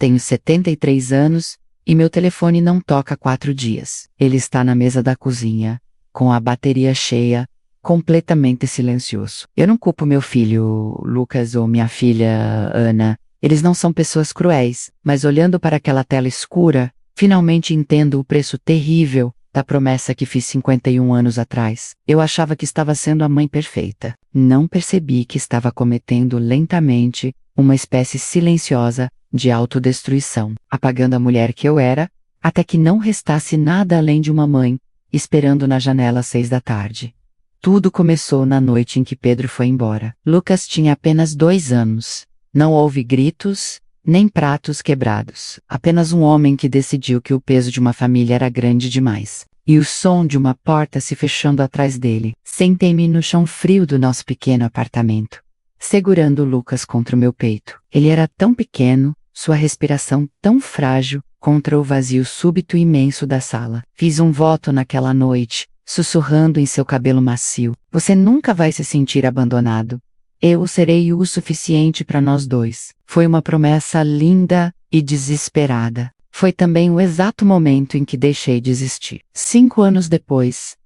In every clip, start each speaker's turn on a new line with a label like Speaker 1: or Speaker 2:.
Speaker 1: Tenho 73 anos e meu telefone não toca há 4 dias. Ele está na mesa da cozinha, com a bateria cheia, completamente silencioso. Eu não culpo meu filho, Lucas, ou minha filha, Ana. Eles não são pessoas cruéis, mas olhando para aquela tela escura, finalmente entendo o preço terrível da promessa que fiz 51 anos atrás. Eu achava que estava sendo a mãe perfeita. Não percebi que estava cometendo lentamente uma espécie silenciosa de autodestruição, apagando a mulher que eu era, até que não restasse nada além de uma mãe, esperando na janela às 6 da tarde. Tudo começou na noite em que Pedro foi embora. Lucas tinha apenas 2 anos. Não houve gritos, nem pratos quebrados. Apenas um homem que decidiu que o peso de uma família era grande demais. E o som de uma porta se fechando atrás dele. Sentei-me no chão frio do nosso pequeno apartamento, segurando Lucas contra o meu peito. Ele era tão pequeno, sua respiração tão frágil, contra o vazio súbito e imenso da sala. Fiz um voto naquela noite, sussurrando em seu cabelo macio. Você nunca vai se sentir abandonado. Eu serei o suficiente para nós dois. Foi uma promessa linda e desesperada. Foi também o exato momento em que deixei de existir. 5 anos depois,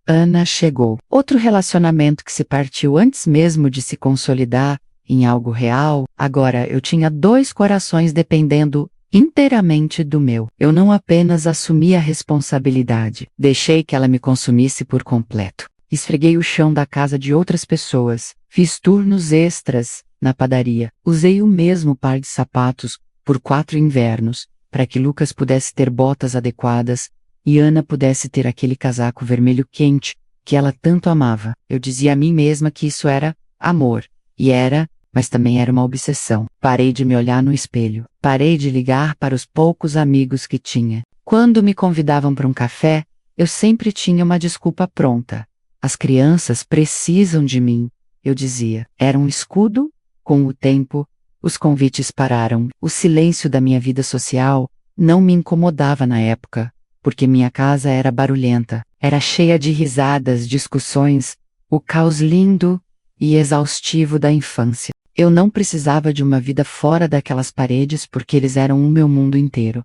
Speaker 1: Ana chegou. Outro relacionamento que se partiu antes mesmo de se consolidar em algo real. Agora eu tinha 2 corações dependendo inteiramente do meu. Eu não apenas assumi a responsabilidade, deixei que ela me consumisse por completo. Esfreguei o chão da casa de outras pessoas, fiz turnos extras na padaria, usei o mesmo par de sapatos por 4 invernos, para que Lucas pudesse ter botas adequadas e Ana pudesse ter aquele casaco vermelho quente que ela tanto amava. Eu dizia a mim mesma que isso era amor, e era, mas também era uma obsessão. Parei de me olhar no espelho, parei de ligar para os poucos amigos que tinha. Quando me convidavam para um café, eu sempre tinha uma desculpa pronta. As crianças precisam de mim, eu dizia. Era um escudo? Com o tempo, os convites pararam. O silêncio da minha vida social não me incomodava na época, porque minha casa era barulhenta, era cheia de risadas, discussões, o caos lindo e exaustivo da infância. Eu não precisava de uma vida fora daquelas paredes porque eles eram o meu mundo inteiro.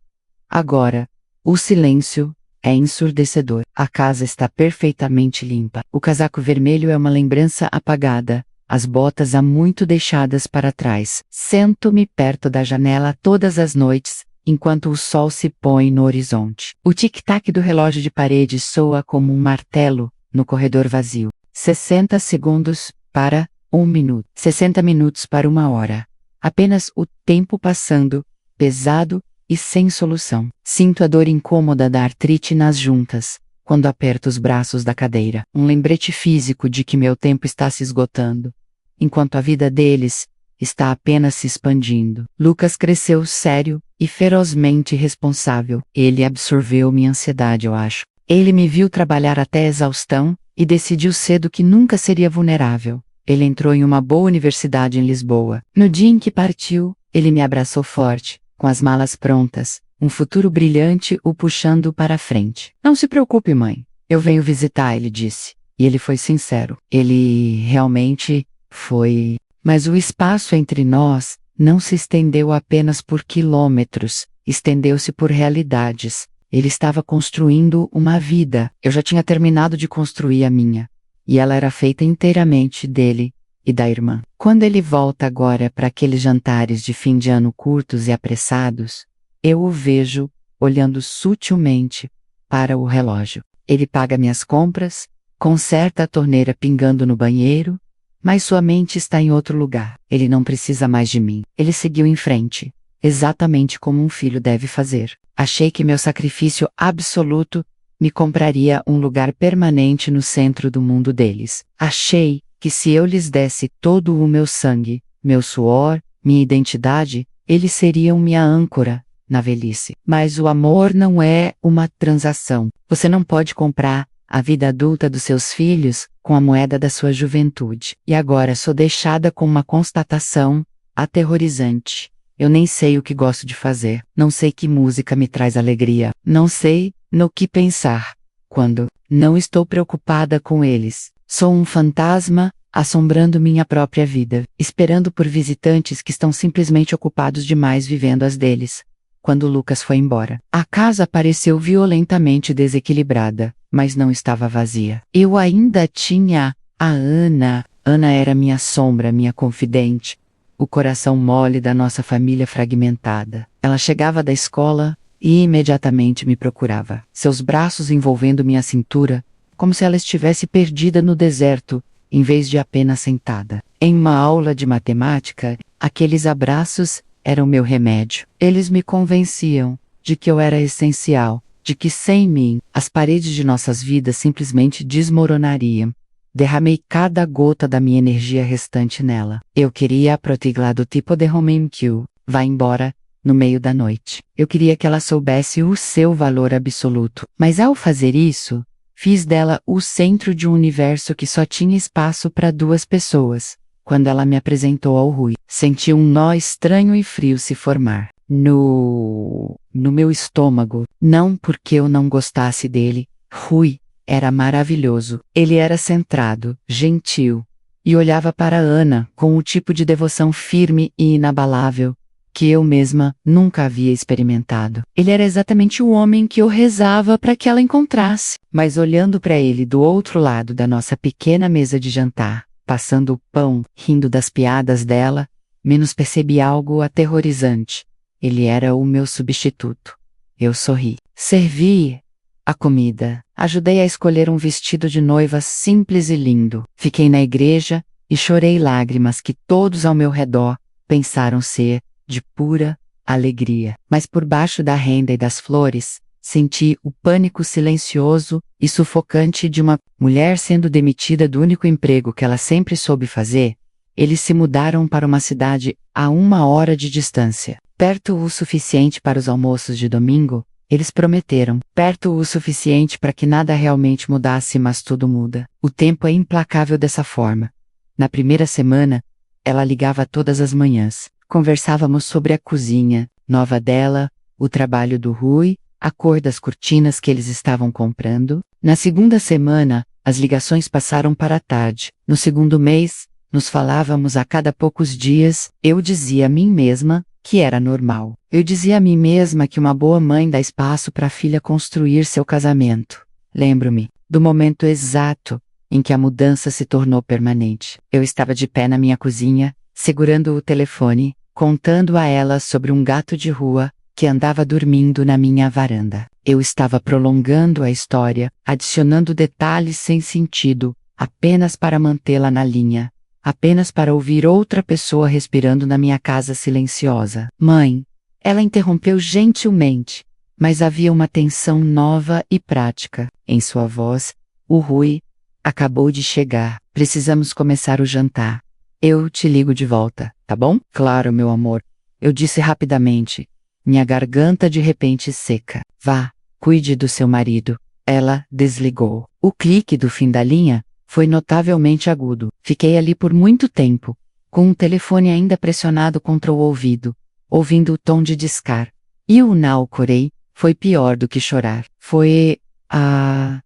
Speaker 1: Agora, o silêncio é ensurdecedor. A casa está perfeitamente limpa. O casaco vermelho é uma lembrança apagada, as botas há muito deixadas para trás. Sento-me perto da janela todas as noites, enquanto o sol se põe no horizonte. O tic-tac do relógio de parede soa como um martelo no corredor vazio. 60 segundos para 1 minuto. 60 minutos para 1 hora. Apenas o tempo passando, pesado e sem solução. Sinto a dor incômoda da artrite nas juntas, quando aperto os braços da cadeira. Um lembrete físico de que meu tempo está se esgotando, enquanto a vida deles está apenas se expandindo. Lucas cresceu sério e ferozmente responsável. Ele absorveu minha ansiedade, eu acho. Ele me viu trabalhar até a exaustão e decidiu cedo que nunca seria vulnerável. Ele entrou em uma boa universidade em Lisboa. No dia em que partiu, ele me abraçou forte, com as malas prontas, um futuro brilhante o puxando para a frente. Não se preocupe, mãe. Eu venho visitar, ele disse. E ele foi sincero. Ele realmente foi. Mas o espaço entre nós não se estendeu apenas por quilômetros, estendeu-se por realidades. Ele estava construindo uma vida. Eu já tinha terminado de construir a minha. E ela era feita inteiramente dele e da irmã. Quando ele volta agora para aqueles jantares de fim de ano curtos e apressados, eu o vejo olhando sutilmente para o relógio. Ele paga minhas compras, conserta a torneira pingando no banheiro, mas sua mente está em outro lugar. Ele não precisa mais de mim. Ele seguiu em frente, exatamente como um filho deve fazer. Achei que meu sacrifício absoluto me compraria um lugar permanente no centro do mundo deles. Achei que se eu lhes desse todo o meu sangue, meu suor, minha identidade, eles seriam minha âncora na velhice. Mas o amor não é uma transação. Você não pode comprar a vida adulta dos seus filhos com a moeda da sua juventude. E agora sou deixada com uma constatação aterrorizante. Eu nem sei o que gosto de fazer. Não sei que música me traz alegria. Não sei no que pensar quando não estou preocupada com eles. Sou um fantasma assombrando minha própria vida, esperando por visitantes que estão simplesmente ocupados demais vivendo as deles. Quando Lucas foi embora, a casa pareceu violentamente desequilibrada, mas não estava vazia. Eu ainda tinha a Ana. Ana era minha sombra, minha confidente, o coração mole da nossa família fragmentada. Ela chegava da escola e imediatamente me procurava, seus braços envolvendo minha cintura, como se ela estivesse perdida no deserto, em vez de apenas sentada. Em uma aula de matemática, aqueles abraços eram meu remédio. Eles me convenciam de que eu era essencial, de que sem mim, as paredes de nossas vidas simplesmente desmoronariam. Derramei cada gota da minha energia restante nela. Eu queria a proteglar do tipo de homem que vá embora no meio da noite. Eu queria que ela soubesse o seu valor absoluto. Mas ao fazer isso, fiz dela o centro de um universo que só tinha espaço para 2 pessoas. Quando ela me apresentou ao Rui, senti um nó estranho e frio se formar no meu estômago. Não porque eu não gostasse dele. Rui era maravilhoso. Ele era centrado, gentil, e olhava para Ana com o tipo de devoção firme e inabalável que eu mesma nunca havia experimentado. Ele era exatamente o homem que eu rezava para que ela encontrasse. Mas olhando para ele do outro lado da nossa pequena mesa de jantar, passando o pão, rindo das piadas dela, menos percebi algo aterrorizante. Ele era o meu substituto. Eu sorri. Servi a comida. Ajudei a escolher um vestido de noiva simples e lindo. Fiquei na igreja e chorei lágrimas que todos ao meu redor pensaram ser de pura alegria. Mas por baixo da renda e das flores, senti o pânico silencioso e sufocante de uma mulher sendo demitida do único emprego que ela sempre soube fazer. Eles se mudaram para uma cidade a 1 hora de distância. Perto o suficiente para os almoços de domingo, eles prometeram. Perto o suficiente para que nada realmente mudasse, mas tudo muda. O tempo é implacável dessa forma. Na primeira semana, ela ligava todas as manhãs. Conversávamos sobre a cozinha nova dela, o trabalho do Rui, a cor das cortinas que eles estavam comprando. Na segunda semana, as ligações passaram para a tarde. No segundo mês, nos falávamos a cada poucos dias. Eu dizia a mim mesma que era normal. Eu dizia a mim mesma que uma boa mãe dá espaço para a filha construir seu casamento. Lembro-me do momento exato em que a mudança se tornou permanente. Eu estava de pé na minha cozinha, segurando o telefone, contando a ela sobre um gato de rua que andava dormindo na minha varanda. Eu estava prolongando a história, adicionando detalhes sem sentido, apenas para mantê-la na linha, apenas para ouvir outra pessoa respirando na minha casa silenciosa. Mãe, ela interrompeu gentilmente, mas havia uma tensão nova e prática em sua voz. O Rui acabou de chegar. Precisamos começar o jantar. Eu te ligo de volta, tá bom? Claro, meu amor. Eu disse rapidamente, minha garganta de repente seca. Vá, cuide do seu marido. Ela desligou. O clique do fim da linha foi notavelmente agudo. Fiquei ali por muito tempo, com o telefone ainda pressionado contra o ouvido, ouvindo o tom de discar. E o não corei foi pior do que chorar. Foi a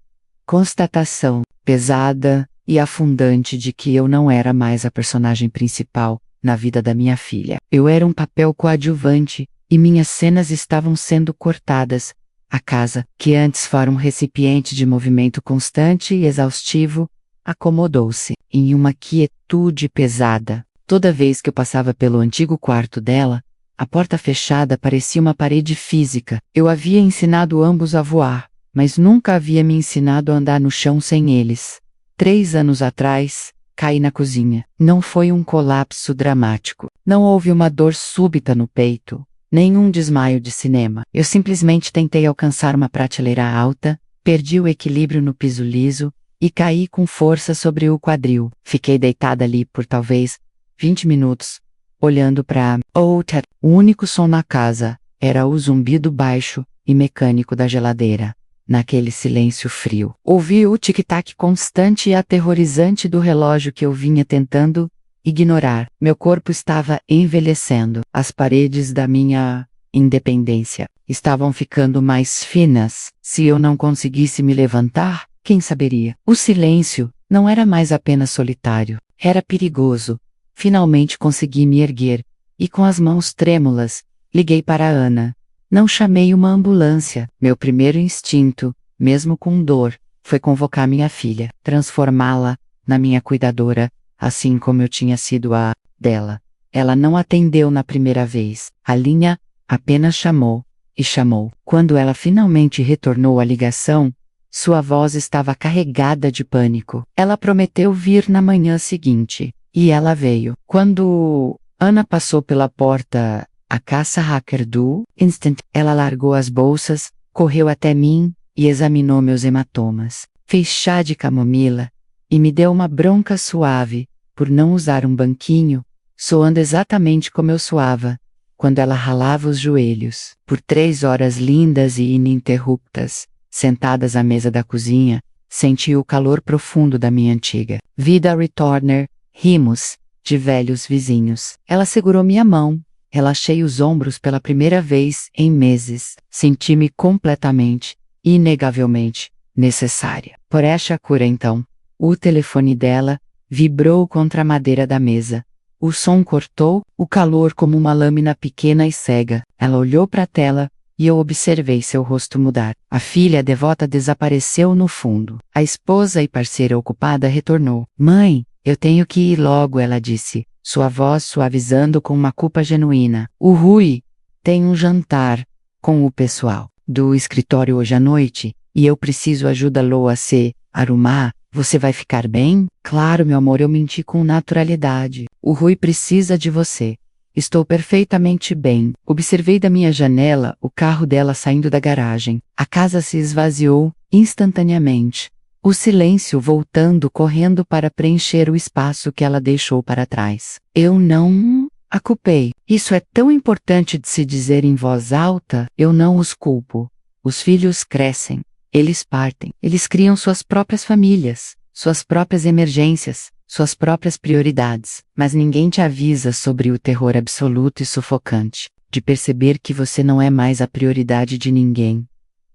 Speaker 1: constatação pesada e afundante de que eu não era mais a personagem principal na vida da minha filha. Eu era um papel coadjuvante e minhas cenas estavam sendo cortadas. A casa, que antes fora um recipiente de movimento constante e exaustivo, acomodou-se em uma quietude pesada. Toda vez que eu passava pelo antigo quarto dela, a porta fechada parecia uma parede física. Eu havia ensinado ambos a voar, mas nunca havia me ensinado a andar no chão sem eles. 3 anos atrás, caí na cozinha. Não foi um colapso dramático. Não houve uma dor súbita no peito, nenhum desmaio de cinema. Eu simplesmente tentei alcançar uma prateleira alta, perdi o equilíbrio no piso liso e caí com força sobre o quadril. Fiquei deitada ali por talvez 20 minutos, olhando para outra. O único som na casa era o zumbido baixo e mecânico da geladeira. Naquele silêncio frio, ouvi o tic-tac constante e aterrorizante do relógio que eu vinha tentando ignorar. Meu corpo estava envelhecendo. As paredes da minha independência estavam ficando mais finas. Se eu não conseguisse me levantar, quem saberia? O silêncio não era mais apenas solitário. Era perigoso. Finalmente consegui me erguer, e com as mãos trêmulas, liguei para Ana. Não chamei uma ambulância. Meu primeiro instinto, mesmo com dor, foi convocar minha filha, transformá-la na minha cuidadora, assim como eu tinha sido a dela. Ela não atendeu na primeira vez. A linha apenas chamou e chamou. Quando ela finalmente retornou à ligação, sua voz estava carregada de pânico. Ela prometeu vir na manhã seguinte. E ela veio. Quando Ana passou pela porta, a caça hacker do Instant, ela largou as bolsas, correu até mim e examinou meus hematomas. Fez chá de camomila e me deu uma bronca suave por não usar um banquinho, soando exatamente como eu suava quando ela ralava os joelhos. Por 3 horas lindas e ininterruptas, sentadas à mesa da cozinha, senti o calor profundo da minha antiga vida retorner. Rimos, de velhos vizinhos. Ela segurou minha mão, relaxei os ombros pela primeira vez em meses. Senti-me completamente, inegavelmente, necessária. Por esta cura então, o telefone dela vibrou contra a madeira da mesa. O som cortou o calor como uma lâmina pequena e cega. Ela olhou para a tela e eu observei seu rosto mudar. A filha devota desapareceu no fundo. A esposa e parceira ocupada retornou. Mãe, eu tenho que ir logo, ela disse, sua voz suavizando com uma culpa genuína. O Rui tem um jantar com o pessoal do escritório hoje à noite, e eu preciso ajudá-lo a se arrumar. Você vai ficar bem? Claro, meu amor, eu menti com naturalidade. O Rui precisa de você. Estou perfeitamente bem. Observei da minha janela o carro dela saindo da garagem. A casa se esvaziou instantaneamente. O silêncio voltando correndo para preencher o espaço que ela deixou para trás. Eu não a culpei. Isso é tão importante de se dizer em voz alta. Eu não os culpo. Os filhos crescem. Eles partem. Eles criam suas próprias famílias, suas próprias emergências, suas próprias prioridades. Mas ninguém te avisa sobre o terror absoluto e sufocante de perceber que você não é mais a prioridade de ninguém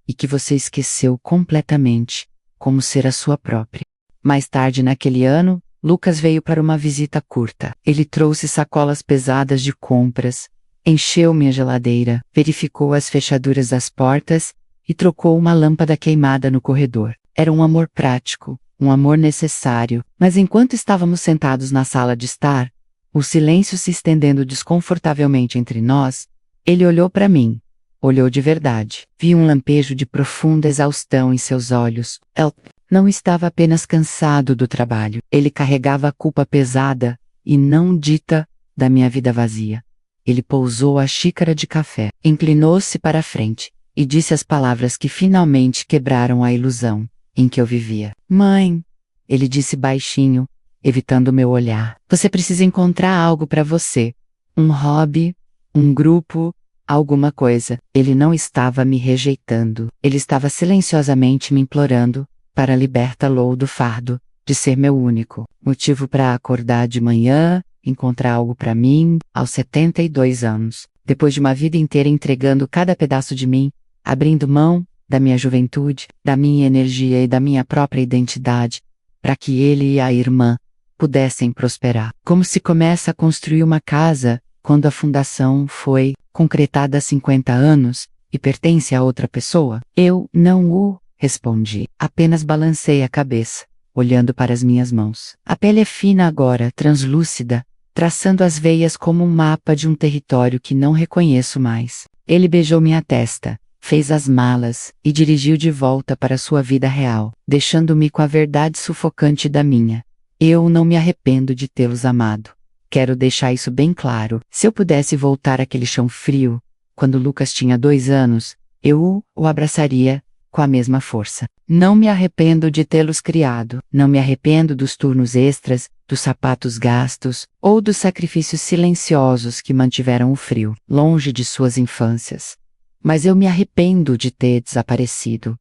Speaker 1: e que você esqueceu completamente como ser a sua própria. Mais tarde naquele ano, Lucas veio para uma visita curta. Ele trouxe sacolas pesadas de compras, encheu minha geladeira, verificou as fechaduras das portas e trocou uma lâmpada queimada no corredor. Era um amor prático, um amor necessário, mas enquanto estávamos sentados na sala de estar, o silêncio se estendendo desconfortavelmente entre nós, ele olhou para mim. Olhou de verdade. Vi um lampejo de profunda exaustão em seus olhos. Ele não estava apenas cansado do trabalho. Ele carregava a culpa pesada e não dita da minha vida vazia. Ele pousou a xícara de café, inclinou-se para a frente e disse as palavras que finalmente quebraram a ilusão em que eu vivia. Mãe, ele disse baixinho, evitando meu olhar. Você precisa encontrar algo para você. Um hobby, um grupo, alguma coisa. Ele não estava me rejeitando. Ele estava silenciosamente me implorando para libertá-lo do fardo de ser meu único motivo para acordar de manhã, encontrar algo para mim, aos 72 anos. Depois de uma vida inteira entregando cada pedaço de mim, abrindo mão da minha juventude, da minha energia e da minha própria identidade, para que ele e a irmã pudessem prosperar. Como se começa a construir uma casa quando a fundação foi concretada há 50 anos e pertence a outra pessoa? Eu não o respondi. Apenas balancei a cabeça, olhando para as minhas mãos. A pele é fina agora, translúcida, traçando as veias como um mapa de um território que não reconheço mais. Ele beijou minha testa, fez as malas e dirigiu de volta para sua vida real, deixando-me com a verdade sufocante da minha. Eu não me arrependo de tê-los amado. Quero deixar isso bem claro. Se eu pudesse voltar àquele chão frio, quando Lucas tinha 2 anos, eu o abraçaria com a mesma força. Não me arrependo de tê-los criado. Não me arrependo dos turnos extras, dos sapatos gastos, ou dos sacrifícios silenciosos que mantiveram o frio longe de suas infâncias. Mas eu me arrependo de ter desaparecido.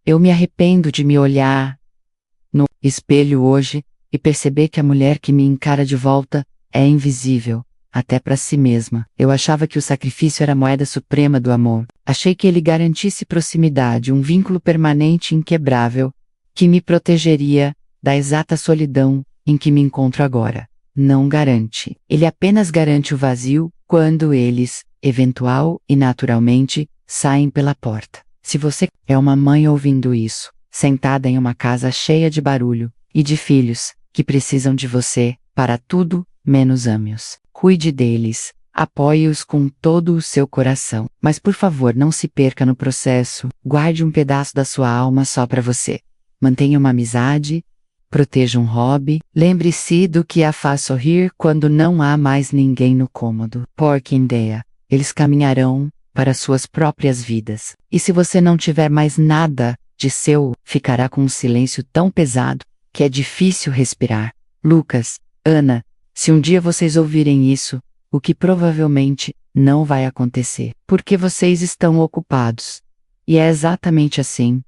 Speaker 1: Eu me arrependo de me olhar no espelho hoje e perceber que a mulher que me encara de volta é invisível, até para si mesma. Eu achava que o sacrifício era a moeda suprema do amor. Achei que ele garantisse proximidade, um vínculo permanente e inquebrável, que me protegeria da exata solidão em que me encontro agora. Não garante. Ele apenas garante o vazio quando eles, eventual e naturalmente, saem pela porta. Se você é uma mãe ouvindo isso, sentada em uma casa cheia de barulho e de filhos que precisam de você para tudo, menos ame-os. Cuide deles, apoie-os com todo o seu coração. Mas por favor, não se perca no processo. Guarde um pedaço da sua alma só para você. Mantenha uma amizade, proteja um hobby, lembre-se do que a faz sorrir quando não há mais ninguém no cômodo. Porque ideia, eles caminharão para suas próprias vidas. E se você não tiver mais nada de seu, ficará com um silêncio tão pesado que é difícil respirar. Lucas, Ana, se um dia vocês ouvirem isso, o que provavelmente não vai acontecer, porque vocês estão ocupados. E é exatamente assim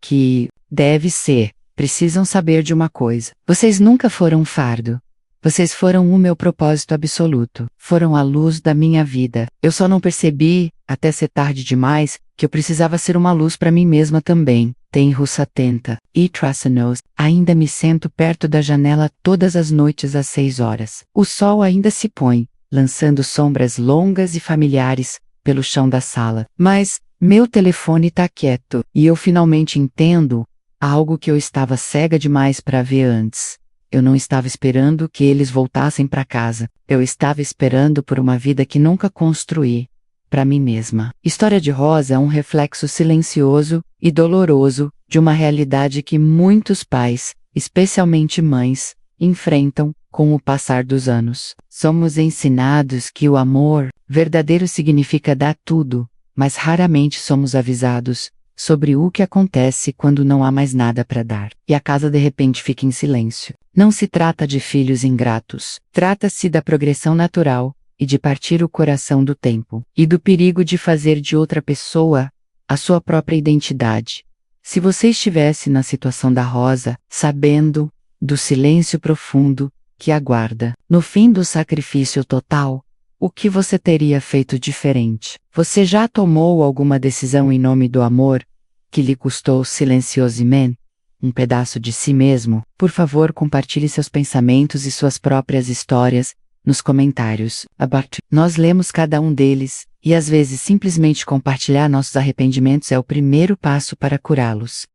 Speaker 1: que deve ser. Precisam saber de uma coisa. Vocês nunca foram um fardo. Vocês foram o meu propósito absoluto. Foram a luz da minha vida. Eu só não percebi, até ser tarde demais, que eu precisava ser uma luz para mim mesma também. Tem russa atenta. E Traçanos, ainda me sento perto da janela todas as noites às 6 horas. O sol ainda se põe, lançando sombras longas e familiares pelo chão da sala. Mas meu telefone tá quieto, e eu finalmente entendo algo que eu estava cega demais para ver antes. Eu não estava esperando que eles voltassem para casa. Eu estava esperando por uma vida que nunca construí para mim mesma. História de Rosa é um reflexo silencioso e doloroso de uma realidade que muitos pais, especialmente mães, enfrentam com o passar dos anos. Somos ensinados que o amor verdadeiro significa dar tudo, mas raramente somos avisados sobre o que acontece quando não há mais nada para dar, e a casa de repente fica em silêncio. Não se trata de filhos ingratos. Trata-se da progressão natural e de partir o coração do tempo, e do perigo de fazer de outra pessoa a sua própria identidade. Se você estivesse na situação da Rosa, sabendo do silêncio profundo que aguarda, no fim do sacrifício total, o que você teria feito diferente? Você já tomou alguma decisão em nome do amor que lhe custou silenciosamente um pedaço de si mesmo? Por favor, compartilhe seus pensamentos e suas próprias histórias nos comentários abaixo. Nós lemos cada um deles, e às vezes simplesmente compartilhar nossos arrependimentos é o primeiro passo para curá-los.